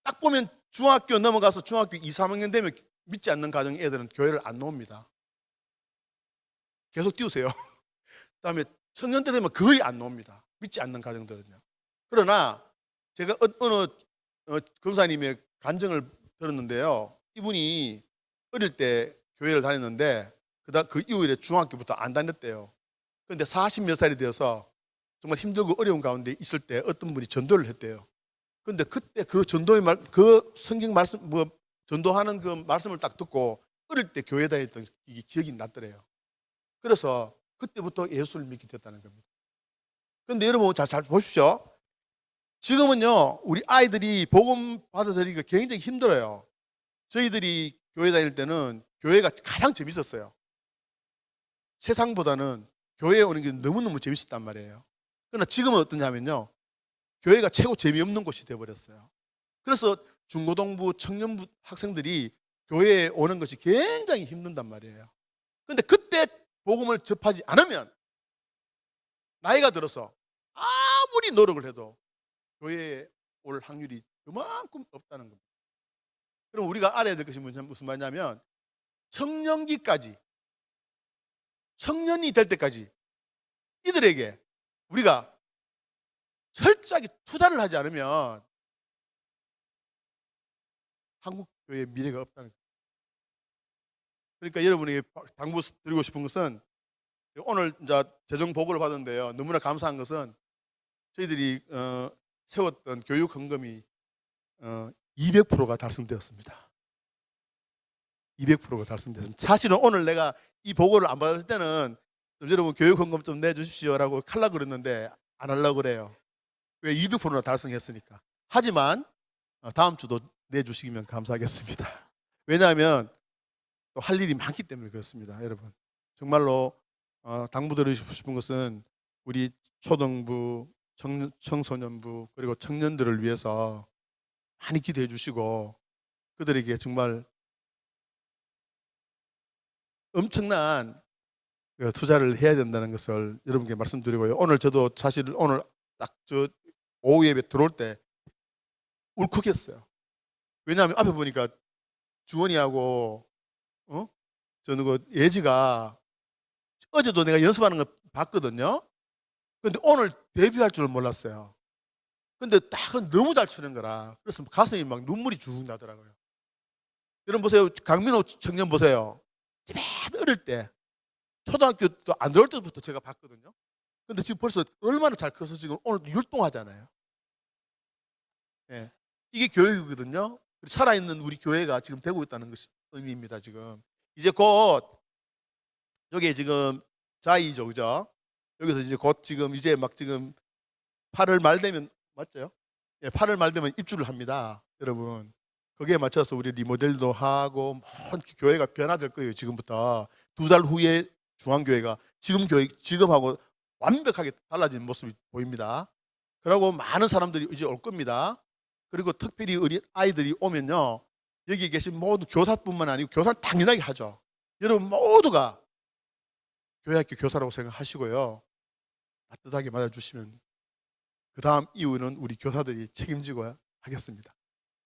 딱 보면 중학교 넘어가서 중학교 2, 3학년 되면 믿지 않는 가정 애들은 교회를 안 나옵니다. 계속 띄우세요. 그다음에 청년 때 되면 거의 안 나옵니다. 믿지 않는 가정들은요. 그러나 제가 어느 권사님의 간증을 들었는데요. 이분이 어릴 때 교회를 다녔는데 그 이후에 중학교부터 안 다녔대요. 그런데 40몇 살이 되어서 정말 힘들고 어려운 가운데 있을 때 어떤 분이 전도를 했대요. 그런데 그때 그 전도의 그 성경 말씀, 전도하는 그 말씀을 딱 듣고 어릴 때 교회 다녔던 기억이 났더래요. 그래서 그때부터 예수를 믿게 됐다는 겁니다. 그런데 여러분 잘 보십시오. 지금은요, 우리 아이들이 복음 받아들이기가 굉장히 힘들어요. 저희들이 교회 다닐 때는 교회가 가장 재밌었어요. 세상보다는 교회에 오는 게 너무너무 재밌었단 말이에요. 그러나 지금은 어떠냐면요, 교회가 최고 재미없는 곳이 되어버렸어요. 그래서 중고등부, 청년부 학생들이 교회에 오는 것이 굉장히 힘든단 말이에요. 그런데 그때 복음을 접하지 않으면 나이가 들어서 아무리 노력을 해도 교회에 올 확률이 그만큼 없다는 겁니다. 그럼 우리가 알아야 될 것이 무슨 말이냐면 청년기까지, 청년이 될 때까지 이들에게 우리가 철저하게 투자를 하지 않으면 한국 교회의 미래가 없다는 거예요. 그러니까 여러분에게 당부 드리고 싶은 것은, 오늘 이제 재정 보고를 받았는데요, 너무나 감사한 것은 저희들이 세웠던 교육 헌금이 200%가 달성되었습니다. 200%가 달성되었습니다. 사실은 오늘 내가 이 보고를 안 받았을 때는 여러분 교육 헌금 좀 내주십시오라고 하려고 그랬는데 안 하려고 그래요. 왜? 200%나 달성했으니까. 하지만 다음 주도 내주시면 감사하겠습니다. 왜냐하면 또 할 일이 많기 때문에 그렇습니다. 여러분, 정말로 당부드리고 싶은 것은 우리 초등부, 청소년부 그리고 청년들을 위해서 많이 기도해 주시고 그들에게 정말 엄청난 투자를 해야 된다는 것을 여러분께 말씀드리고요. 오늘 저도 사실 오늘 딱 저 오후 예배 들어올 때 울컥했어요. 왜냐하면 앞에 보니까 주원이하고 저는 그 예지가 어제도 내가 연습하는 거 봤거든요. 근데 오늘 데뷔할 줄 몰랐어요. 근데 딱 너무 잘 치는 거라. 그래서 가슴이 막 눈물이 쭉 나더라고요. 여러분 보세요. 강민호 청년 보세요. 맨 어릴 때 초등학교도 안 들어올 때부터 제가 봤거든요. 근데 지금 벌써 얼마나 잘 커서 지금 오늘 율동하잖아요. 예. 이게 교육이거든요. 살아있는 우리 교회가 지금 되고 있다는 것이 의미입니다. 지금 이제 곧 여기 지금 자이죠, 그죠? 여기서 이제 곧 지금 이제 막 지금 8월 말 되면 맞죠? 예, 8월 말 되면 입주를 합니다, 여러분. 거기에 맞춰서 우리 리모델도 하고 교회가 변화될 거예요. 지금부터 2달 후에 중앙교회가 지금하고 완벽하게 달라진 모습이 보입니다. 그리고 많은 사람들이 이제 올 겁니다. 그리고 특별히 어린 아이들이 오면요, 여기 계신 모든 교사뿐만 아니고 교사는 당연하게 하죠. 여러분 모두가 교회학교 교사라고 생각하시고요, 따뜻하게 맞아주시면 그 다음 이후는 우리 교사들이 책임지고 하겠습니다.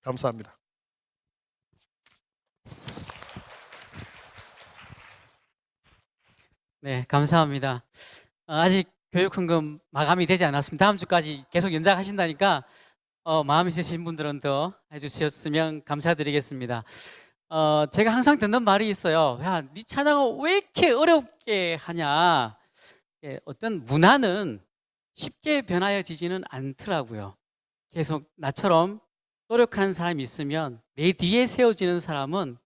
감사합니다. 네, 감사합니다. 아직 교육헌금 마감이 되지 않았습니다. 다음 주까지 계속 연장하신다니까 마음 있으신 분들은 더 해주셨으면 감사드리겠습니다. 제가 항상 듣는 말이 있어요. 야, 네 찬양을 왜 이렇게 어렵게 하냐. 어떤 문화는 쉽게 변하여지지는 않더라고요. 계속 나처럼 노력하는 사람이 있으면 내 뒤에 세워지는 사람은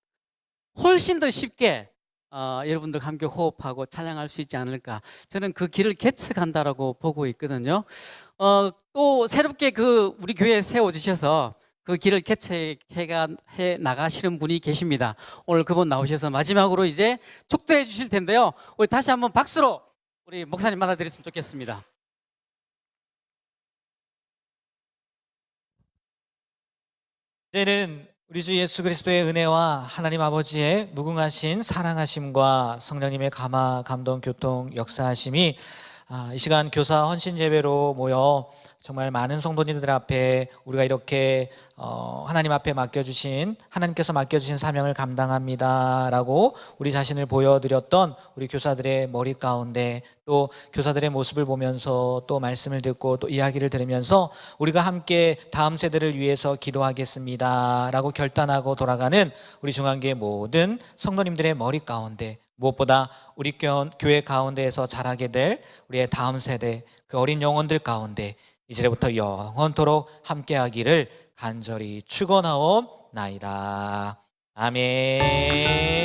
훨씬 더 쉽게 여러분들과 함께 호흡하고 찬양할 수 있지 않을까. 저는 그 길을 개척한다라고 보고 있거든요. 또 새롭게 우리 교회에 세워주셔서 그 길을 개척해 나가시는 분이 계십니다. 오늘 그분 나오셔서 마지막으로 이제 축도해 주실 텐데요. 우리 다시 한번 박수로 우리 목사님 받아드렸으면 좋겠습니다. 이제는 우리 주 예수 그리스도의 은혜와 하나님 아버지의 무궁하신 사랑하심과 성령님의 감화, 감동, 교통, 역사하심이 이 시간 교사 헌신 예배로 모여 정말 많은 성도님들 앞에 우리가 이렇게 하나님 앞에 하나님께서 맡겨주신 사명을 감당합니다라고 우리 자신을 보여드렸던 우리 교사들의 머리 가운데, 또 교사들의 모습을 보면서 또 말씀을 듣고 또 이야기를 들으면서 우리가 함께 다음 세대를 위해서 기도하겠습니다라고 결단하고 돌아가는 우리 중앙교회 모든 성도님들의 머리 가운데, 무엇보다 우리 교회 가운데에서 자라게 될 우리의 다음 세대, 그 어린 영혼들 가운데 이제부터 영원토록 함께하기를 간절히 축원하옵나이다. 아멘.